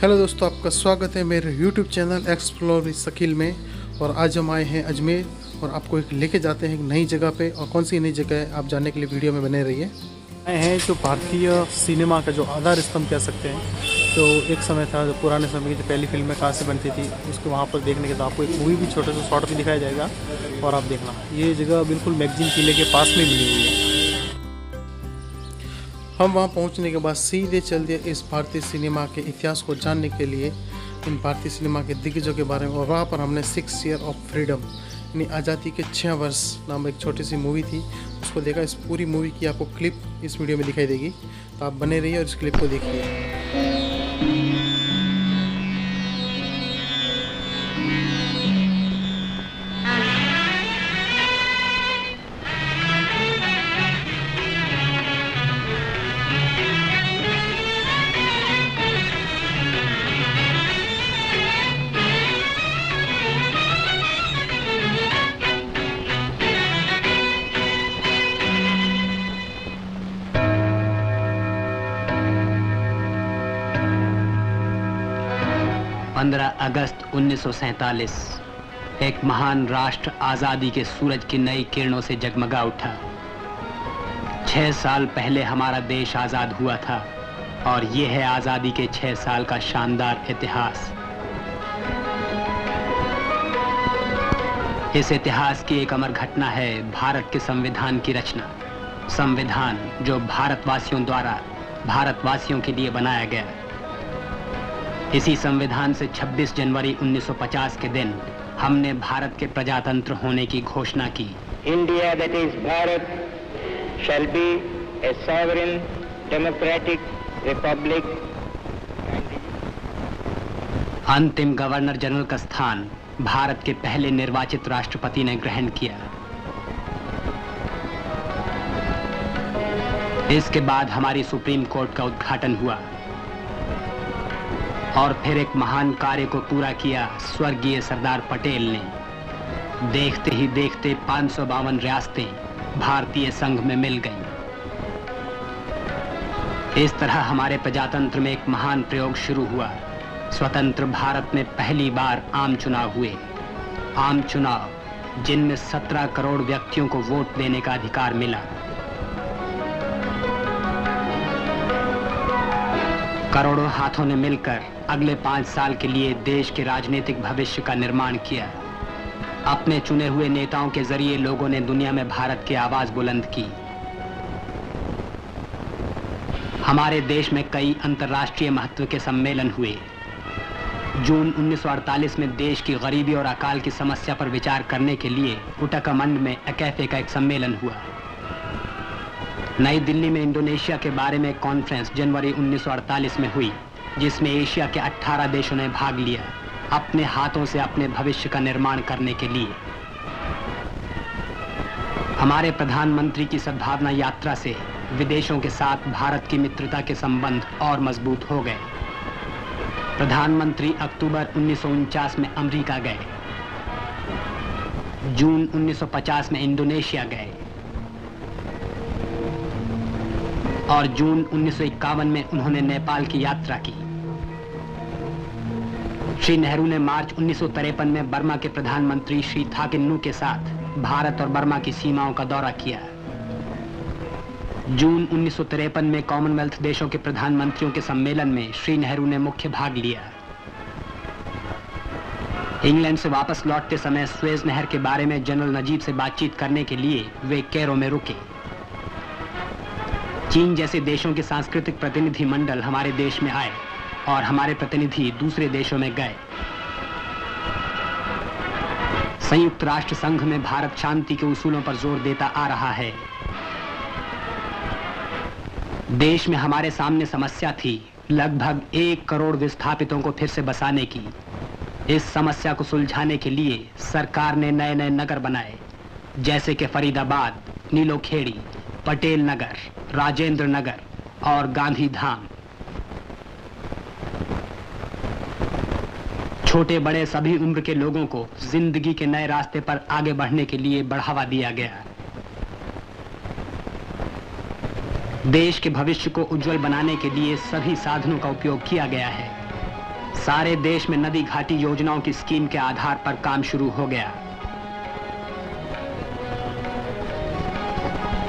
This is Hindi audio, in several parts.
हेलो दोस्तों, आपका स्वागत है मेरे YouTube channel explore with Shakeel में। और आज हम आए हैं अजमेर और आपको एक लेके जाते हैं एक नई जगह पे। और कौन सी नई जगह है आप जानने के लिए वीडियो में बने रहिए। आए हैं जो भारतीय सिनेमा का जो आधार स्तंभ कह सकते हैं, जो एक समय था, जो पुराने समय की जो पहली फिल्में कहाँ से बनती थी, उसको वहाँ पर देखने के तो आपको एक मूवी भी छोटे से शॉर्ट भी दिखाया जाएगा। और आप देखना, ये जगह बिल्कुल मैगजीन किले के पास में मिली हुई है। हम वहां पहुंचने के बाद सीधे चल दिए इस भारतीय सिनेमा के इतिहास को जानने के लिए, इन भारतीय सिनेमा के दिग्गजों के बारे में। और वहाँ पर हमने 6 ईयर ऑफ फ्रीडम यानी आज़ादी के 6 वर्ष नाम एक छोटी सी मूवी थी, उसको देखा। इस पूरी मूवी की आपको क्लिप इस वीडियो में दिखाई देगी, तो आप बने रहिए और इस क्लिप को देखिए। अगस्त 1947 एक महान राष्ट्र आजादी के सूरज की नई किरणों से जगमगा उठा। 6 साल पहले हमारा देश आजाद हुआ था और ये है आजादी के 6 साल का शानदार इतिहास। इस इतिहास की एक अमर घटना है भारत के संविधान की रचना। संविधान जो भारतवासियों द्वारा भारतवासियों के लिए बनाया गया। इसी संविधान से 26 जनवरी 1950 के दिन हमने भारत के प्रजातंत्र होने की घोषणा की। India that is Bharat shall be A sovereign democratic Republic. अंतिम गवर्नर जनरल का स्थान भारत के पहले निर्वाचित राष्ट्रपति ने ग्रहण किया। इसके बाद हमारी सुप्रीम कोर्ट का उद्घाटन हुआ और फिर एक महान कार्य को पूरा किया स्वर्गीय सरदार पटेल ने। देखते ही देखते 552 रियासतें भारतीय संघ में मिल गईं। इस तरह हमारे प्रजातंत्र में एक महान प्रयोग शुरू हुआ। स्वतंत्र भारत में पहली बार आम चुनाव हुए। आम चुनाव जिनमें 17 करोड़ व्यक्तियों को वोट देने का अधिकार मिला। करोड़ों हाथों ने मिलकर अगले 5 साल के लिए देश के राजनीतिक भविष्य का निर्माण किया। अपने चुने हुए नेताओं के जरिए लोगों ने दुनिया में भारत की आवाज बुलंद की। हमारे देश में कई अंतर्राष्ट्रीय महत्व के सम्मेलन हुए। जून 1948 में देश की गरीबी और अकाल की समस्या पर विचार करने के लिए उटकमंड में अकैफे का एक सम्मेलन हुआ। नई दिल्ली में इंडोनेशिया के बारे में कॉन्फ्रेंस जनवरी 1948 में हुई, जिसमें एशिया के 18 देशों ने भाग लिया अपने हाथों से अपने भविष्य का निर्माण करने के लिए। हमारे प्रधानमंत्री की सद्भावना यात्रा से विदेशों के साथ भारत की मित्रता के संबंध और मजबूत हो गए। प्रधानमंत्री अक्टूबर 1949 में अमेरिका गए, जून 1950 में इंडोनेशिया गए और जून 1951 में उन्होंने नेपाल की यात्रा की। श्री नेहरू ने मार्च 1953 में बर्मा के प्रधानमंत्री श्री थाकिन्नू के साथ भारत और बर्मा की सीमाओं का दौरा किया। जून 1953 में कॉमनवेल्थ देशों के प्रधानमंत्रियों के सम्मेलन में श्री नेहरू ने मुख्य भाग लिया। इंग्लैंड से वापस लौटते समय सुएज नहर के बारे में जनरल नजीब से बातचीत करने के लिए वे कैरो में रुके। चीन जैसे देशों के सांस्कृतिक प्रतिनिधि मंडल हमारे देश में आए और हमारे प्रतिनिधि दूसरे देशों में गए। संयुक्त राष्ट्र संघ में भारत शांति के उसूलों पर जोर देता आ रहा है। देश में हमारे सामने समस्या थी लगभग 1 करोड़ विस्थापितों को फिर से बसाने की। इस समस्या को सुलझाने के लिए सरकार ने नए नए नगर बनाए, जैसे कि फरीदाबाद, नीलोखेड़ी, पटेल नगर, राजेंद्र नगर और गांधी धाम। छोटे बड़े सभी उम्र के लोगों को जिंदगी के नए रास्ते पर आगे बढ़ने के लिए बढ़ावा दिया गया। देश के भविष्य को उज्जवल बनाने के लिए सभी साधनों का उपयोग किया गया है। सारे देश में नदी घाटी योजनाओं की स्कीम के आधार पर काम शुरू हो गया।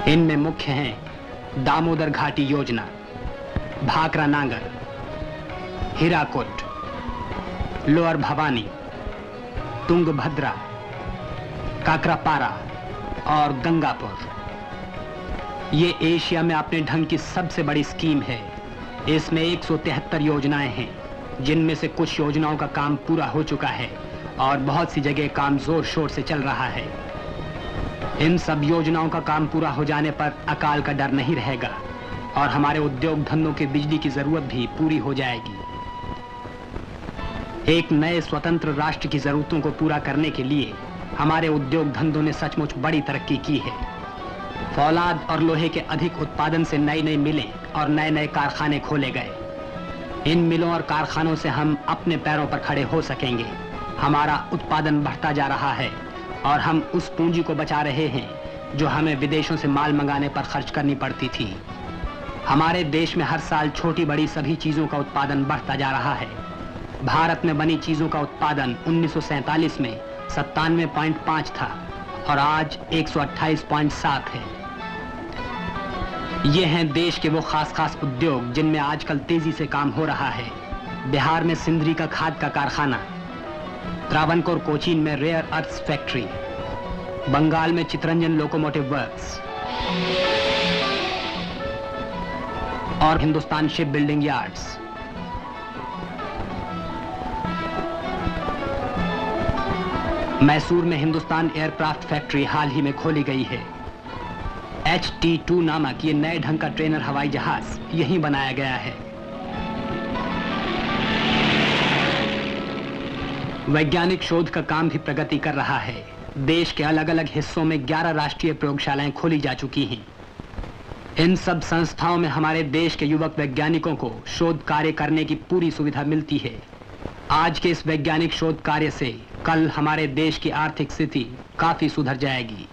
इनमें मुख्य हैं दामोदर घाटी योजना, भाखरा नांगर, हीराकुड, लोअर भवानी, तुंगभद्रा, काकरापारा और गंगापुर। ये एशिया में अपने ढंग की सबसे बड़ी स्कीम है। इसमें 173 योजनाएं हैं, जिनमें से कुछ योजनाओं का काम पूरा हो चुका है और बहुत सी जगह काम जोर शोर से चल रहा है। इन सब योजनाओं का काम पूरा हो जाने पर अकाल का डर नहीं रहेगा और हमारे उद्योग धंधों की बिजली की जरूरत भी पूरी हो जाएगी। एक नए स्वतंत्र राष्ट्र की जरूरतों को पूरा करने के लिए हमारे उद्योग धंधों ने सचमुच बड़ी तरक्की की है। फौलाद और लोहे के अधिक उत्पादन से नई नई मिलें और नए नए कारखाने खोले गए। इन मिलों और कारखानों से हम अपने पैरों पर खड़े हो सकेंगे। हमारा उत्पादन बढ़ता जा रहा है और हम उस पूंजी को बचा रहे हैं जो हमें विदेशों से माल मंगाने पर खर्च करनी पड़ती थी। हमारे देश में हर साल छोटी बड़ी सभी चीजों का उत्पादन बढ़ता जा रहा है। भारत में बनी चीजों का उत्पादन 1947 में 97.5 था और आज 128.7 है। ये हैं देश के वो खास उद्योग जिनमें आजकल तेजी से काम हो रहा है। बिहार में सिंदरी का खाद का कारखाना, त्रावणकोर कोचीन में रेयर अर्थ्स फैक्ट्री, बंगाल में चितरंजन लोकोमोटिव वर्क्स और Hindustan ship building yards. Mysore में हिंदुस्तान एयरक्राफ्ट फैक्ट्री हाल ही में खोली गई है। HT-2 नामक ये नए ढंग का ट्रेनर हवाई जहाज यहीं बनाया गया है। वैज्ञानिक शोध का काम भी प्रगति कर रहा है। देश के अलग अलग हिस्सों में 11 राष्ट्रीय प्रयोगशालाएं खोली जा चुकी हैं। इन सब संस्थाओं में हमारे देश के युवक वैज्ञानिकों को शोध कार्य करने की पूरी सुविधा मिलती है। आज के इस वैज्ञानिक शोध कार्य से कल हमारे देश की आर्थिक स्थिति काफी सुधर जाएगी।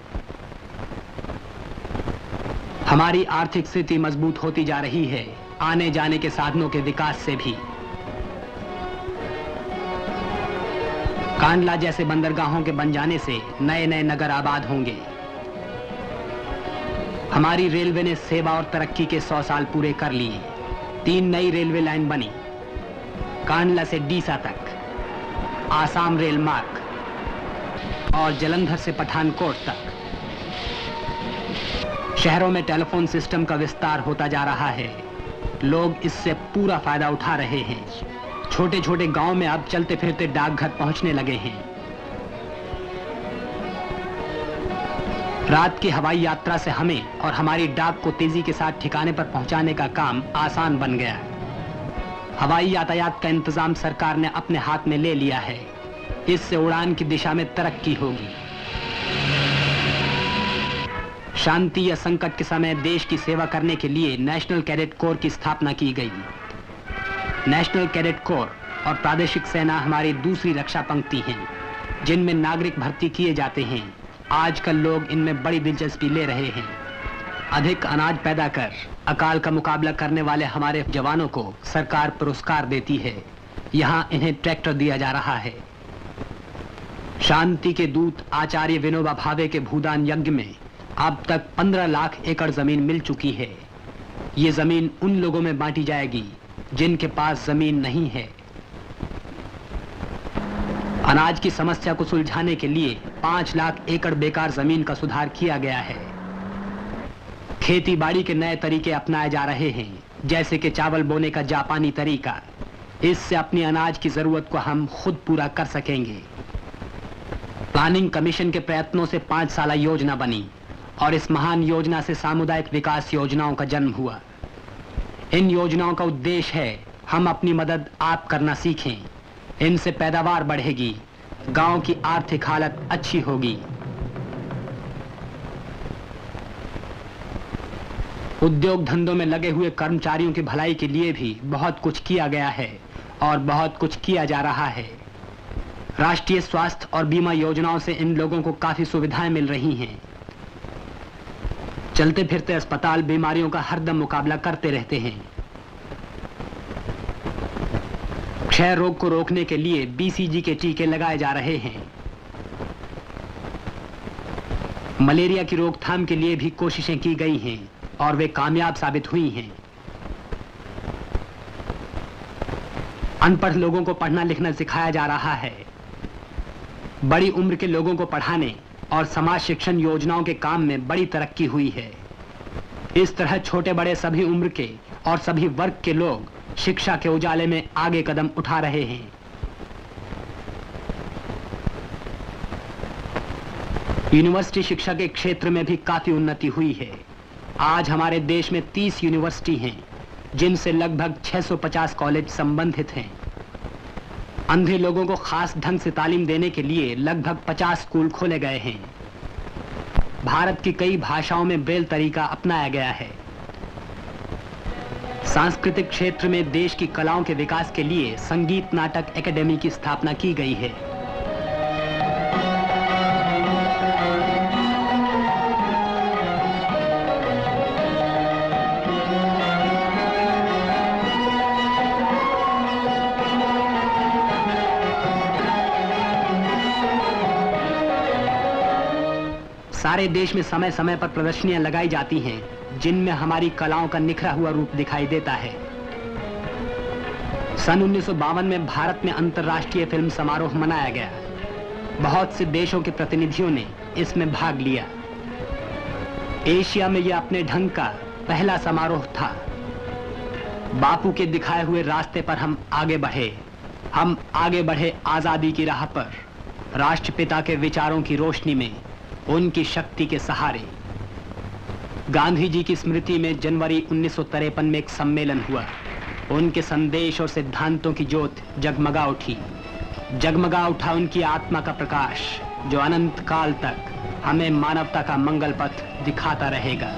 हमारी आर्थिक स्थिति मजबूत होती जा रही है, आने जाने के साधनों के विकास से भी। कांडला जैसे बंदरगाहों के बन जाने से नए नए नगर आबाद होंगे। हमारी रेलवे ने सेवा और तरक्की के 100 साल पूरे कर लिए। 3 नई रेलवे लाइन बनी, कांडला से डीसा तक, आसाम रेल मार्ग और जलंधर से पठानकोट तक। शहरों में टेलीफोन सिस्टम का विस्तार होता जा रहा है। लोग इससे पूरा फायदा उठा रहे हैं। छोटे छोटे गांव में अब चलते फिरते डाकघर पहुंचने लगे हैं। रात की हवाई यात्रा से हमें और हमारी डाक को तेजी के साथ ठिकाने पर पहुंचाने का काम आसान बन गया। हवाई यातायात का इंतजाम सरकार ने अपने हाथ में ले लिया है। इससे उड़ान की दिशा में तरक्की होगी। शांति या संकट के समय देश की सेवा करने के लिए नेशनल कैडेट कोर की स्थापना की गई। नेशनल कैडेट कोर और प्रादेशिक सेना हमारी दूसरी रक्षा पंक्ति हैं, जिनमें नागरिक भर्ती किए जाते हैं। आजकल लोग इनमें बड़ी दिलचस्पी ले रहे हैं। अधिक अनाज पैदा कर अकाल का मुकाबला करने वाले हमारे जवानों को सरकार पुरस्कार देती है। यहाँ इन्हें ट्रैक्टर दिया जा रहा है। शांति के दूत आचार्य विनोबा भावे के भूदान यज्ञ में अब तक 15 लाख एकड़ जमीन मिल चुकी है। ये जमीन उन लोगों में बांटी जाएगी जिनके पास जमीन नहीं है। अनाज की समस्या को सुलझाने के लिए 5 लाख एकड़ बेकार जमीन का सुधार किया गया है। खेती बाड़ी के नए तरीके अपनाए जा रहे हैं, जैसे कि चावल बोने का जापानी तरीका। इससे अपनी अनाज की जरूरत को हम खुद पूरा कर सकेंगे। प्लानिंग कमीशन के प्रयत्नों से 5 साला योजना बनी और इस महान योजना से सामुदायिक विकास योजनाओं का जन्म हुआ। इन योजनाओं का उद्देश्य है हम अपनी मदद आप करना सीखें। इनसे पैदावार बढ़ेगी, गांव की आर्थिक हालत अच्छी होगी। उद्योग धंधों में लगे हुए कर्मचारियों की भलाई के लिए भी बहुत कुछ किया गया है और बहुत कुछ किया जा रहा है। राष्ट्रीय स्वास्थ्य और बीमा योजनाओं से इन लोगों को काफी सुविधाएं मिल रही हैं। चलते फिरते अस्पताल बीमारियों का हरदम मुकाबला करते रहते हैं। क्षय रोग को रोकने के लिए बीसीजी के टीके लगाए जा रहे हैं। मलेरिया की रोकथाम के लिए भी कोशिशें की गई हैं और वे कामयाब साबित हुई हैं। अनपढ़ लोगों को पढ़ना लिखना सिखाया जा रहा है। बड़ी उम्र के लोगों को पढ़ाने और समाज शिक्षण योजनाओं के काम में बड़ी तरक्की हुई है। इस तरह छोटे बड़े सभी उम्र के और सभी वर्ग के लोग शिक्षा के उजाले में आगे कदम उठा रहे हैं। यूनिवर्सिटी शिक्षा के क्षेत्र में भी काफी उन्नति हुई है। आज हमारे देश में 30 यूनिवर्सिटी हैं, जिनसे लगभग 650 कॉलेज संबंधित हैं। अंधे लोगों को खास ढंग से तालीम देने के लिए लगभग 50 स्कूल खोले गए हैं। भारत की कई भाषाओं में ब्रेल तरीका अपनाया गया है। सांस्कृतिक क्षेत्र में देश की कलाओं के विकास के लिए संगीत नाटक एकेडमी की स्थापना की गई है। सारे देश में समय समय पर प्रदर्शनियां लगाई जाती हैं, जिनमें हमारी कलाओं का निखरा हुआ रूप दिखाई देता है। सन 1952 में भारत में अंतर्राष्ट्रीय फिल्म समारोह मनाया गया। बहुत से देशों के प्रतिनिधियों ने इसमें भाग लिया। एशिया में यह अपने ढंग का पहला समारोह था। बापू के दिखाए हुए रास्ते पर हम आगे बढ़े आजादी की राह पर, राष्ट्रपिता के विचारों की रोशनी में, उनकी शक्ति के सहारे। गांधी जी की स्मृति में जनवरी 1953 में एक सम्मेलन हुआ। उनके संदेश और सिद्धांतों की ज्योत जगमगा उठी। जगमगा उठा उनकी आत्मा का प्रकाश, जो अनंत काल तक हमें मानवता का मंगल पथ दिखाता रहेगा।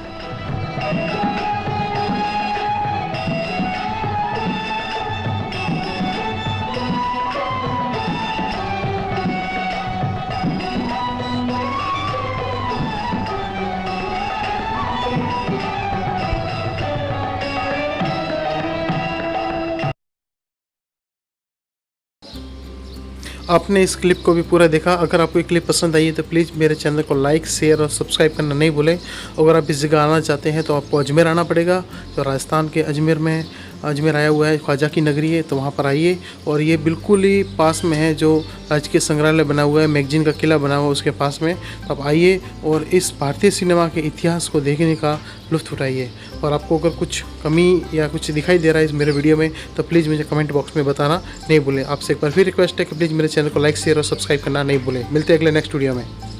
आपने इस क्लिप को भी पूरा देखा। अगर आपको ये क्लिप पसंद आई है तो प्लीज़ मेरे चैनल को लाइक, शेयर और सब्सक्राइब करना नहीं भूलें। अगर आप इस जगह आना चाहते हैं तो आपको अजमेर आना पड़ेगा। तो राजस्थान के अजमेर में अजमेर आया हुआ है, ख्वाजा की नगरी है, तो वहाँ पर आइए। और ये बिल्कुल ही पास में है जो राजकीय संग्रहालय बना हुआ है, मैगजीन का किला बना हुआ है उसके पास में। तो आप आइए और इस भारतीय सिनेमा के इतिहास को देखने का लुत्फ़ उठाइए। और आपको अगर कुछ कमी या कुछ दिखाई दे रहा है इस मेरे वीडियो में तो प्लीज़ मुझे कमेंट बॉक्स में बताना नहीं भूलें। आपसे एक बार फिर रिक्वेस्ट है कि प्लीज़ मेरे चैनल को लाइक, शेयर और सब्सक्राइब करना नहीं भूलें। मिलते हैं अगले नेक्स्ट वीडियो में।